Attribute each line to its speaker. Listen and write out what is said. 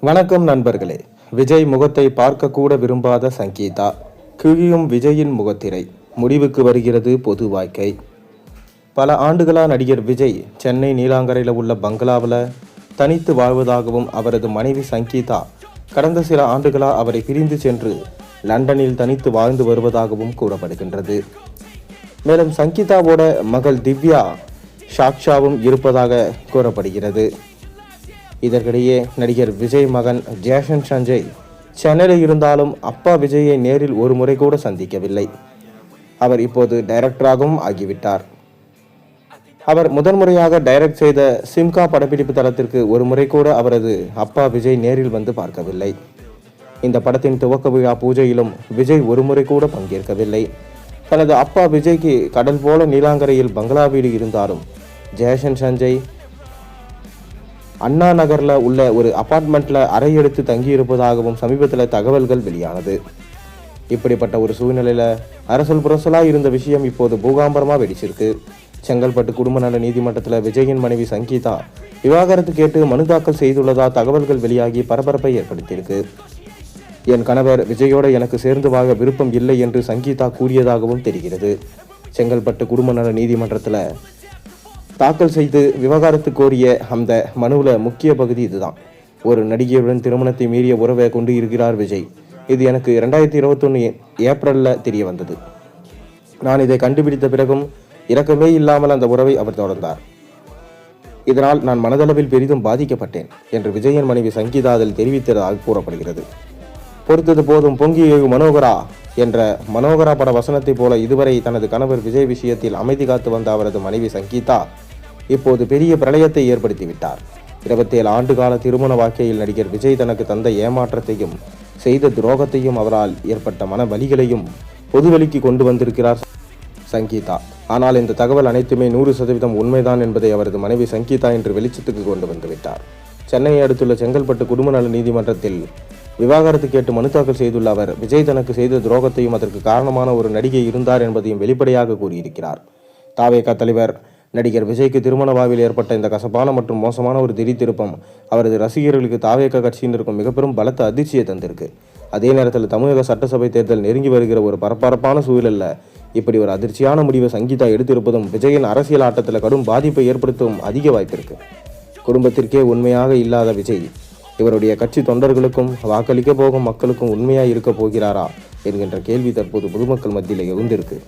Speaker 1: வணக்கம் நண்பர்களே. விஜய் முகத்தை பார்க்கக்கூட விரும்பாத சங்கீதா. கிழியும் விஜயின் முகத்திரை. முடிவுக்கு வருகிறது பொது வாழ்க்கை. பல ஆண்டுகளா நடிகர் விஜய் சென்னை நீலாங்கரையில் உள்ள பங்களாவில் தனித்து வாழ்வதாகவும் அவரது மனைவி சங்கீதா கடந்த சில ஆண்டுகளா அவரை பிரிந்து சென்று லண்டனில் தனித்து வாழ்ந்து வருவதாகவும் கூறப்படுகின்றது. மேலும் சங்கீதாவோட மகள் திவ்யா சாக்ஷாவும் இருப்பதாக கூறப்படுகிறது. இதற்கிடையே நடிகர் விஜய் மகன் ஜேசன் சஞ்சய் சென்னையில் இருந்தாலும் அப்பா விஜயை நேரில் ஒரு முறை கூட சந்திக்கவில்லை. அவர் இப்போது டைரக்டராகவும் ஆகிவிட்டார். அவர் முதன்முறையாக டைரக்ட் செய்த சிம்கா படப்பிடிப்பு தளத்திற்கு ஒரு முறை கூட அவரது அப்பா விஜய் நேரில் வந்து பார்க்கவில்லை. இந்த படத்தின் துவக்க விழா பூஜையிலும் விஜய் ஒரு முறை கூட பங்கேற்கவில்லை. தனது அப்பா விஜய்க்கு கடல் போல நீலாங்கரையில் பங்களா வீடு இருந்தாலும் ஜேசன் சஞ்சய் அண்ணா நகரில் உள்ள ஒரு அபார்ட்மெண்ட்டில் அறை எடுத்து தங்கியிருப்பதாகவும் சமீபத்தில் தகவல்கள் வெளியானது. இப்படிப்பட்ட ஒரு சூழ்நிலையில் அரசல் புரசலாக இருந்த விஷயம் இப்போது பூகாம்பரமாக வெடிச்சிருக்கு. செங்கல்பட்டு குடும்ப நல நீதிமன்றத்தில் விஜயின் மனைவி சங்கீதா விவாகரத்து கேட்டு மனு தாக்கல் செய்துள்ளதா தகவல்கள் வெளியாகி பரபரப்பை ஏற்படுத்தியிருக்கு. என் கணவர் விஜயோட எனக்கு சேர்ந்து வாழ விருப்பம் இல்லை என்று சங்கீதா கூறியதாகவும் தெரிகிறது. செங்கல்பட்டு குடும்ப நல நீதிமன்றத்தில் தாக்கல் செய்து விவகாரத்து கோரிய அந்த மனுவில் முக்கிய பகுதி இதுதான். ஒரு நடிகையுடன் திருமணத்தை மீறிய உறவை கொண்டு இருக்கிறார் விஜய். இது எனக்கு 2021 ஏப்ரலில் தெரிய வந்தது. நான் இதை கண்டுபிடித்த பிறகும் இரக்கமே இல்லாமல் அந்த உறவை அவர் தொடர்ந்தார். இதனால் நான் மனதளவில் பெரிதும் பாதிக்கப்பட்டேன் என்று விஜயின் மனைவி சங்கீதா அதில் தெரிவித்ததாக கூறப்படுகிறது. பொறுத்தது போதும் பொங்கி எழு மனோகரா என்ற மனோகரா பட வசனத்தை போல இதுவரை தனது கணவர் விஜய் விஷயத்தில் அமைதி காத்து வந்த அவரது மனைவி சங்கீதா இப்போது பெரிய பிரளயத்தை ஏற்படுத்திவிட்டார். 27 ஆண்டுகால திருமண வாழ்க்கையில் நடிகர் விஜய் தனக்கு தந்த ஏமாற்றத்தையும் செய்த துரோகத்தையும் அவரால் ஏற்பட்ட மன வலிகளையும் பொதுவெளிக்கு கொண்டு வந்திருக்கிறார் சங்கீதா. ஆனால் இந்த தகவல் அனைத்துமே 100% உண்மைதான் என்பதை அவரது மனைவி சங்கீதா இன்று வெளிச்சத்துக்கு கொண்டு வந்துவிட்டார். சென்னையை அடுத்துள்ள செங்கல்பட்டு குடும்ப நல நீதிமன்றத்தில் விவாகரத்து கேட்டு மனு தாக்கல் செய்துள்ள அவர் விஜய் தனக்கு செய்த துரோகத்தையும் அதற்கு காரணமான ஒரு நடிகை இருந்தார் என்பதையும் வெளிப்படையாக கூறியிருக்கிறார். தாவேகா தலைவர் நடிகர் விஜய்க்கு திருமண வாழ்வில் ஏற்பட்ட இந்த கசப்பான மற்றும் மோசமான ஒரு திடீர் திருப்பம் அவரது ரசிகர்களுக்கு தாவேகா கட்சியினருக்கும் மிக பெரும் பலத்த அதிர்ச்சியை தந்திருக்கு. அதே நேரத்தில் தமிழக சட்டசபை தேர்தல் நெருங்கி வருகிற ஒரு பரபரப்பான சூழலில் இப்படி ஒரு அதிர்ச்சியான முடிவை சங்கீதா எடுத்திருப்பதும் விஜயின் அரசியல் ஆட்டத்தில் கடும் பாதிப்பை ஏற்படுத்தவும் அதிக வாய்ப்பிருக்கு. குடும்பத்திற்கே உண்மையாக இல்லாத விஜய் இவருடைய கட்சி தொண்டர்களுக்கும் வாக்களிக்க போகும் மக்களுக்கும் உண்மையாக இருக்க போகிறாரா என்கின்ற கேள்வி தற்போது பொதுமக்கள் மத்தியில் எழுந்திருக்கு.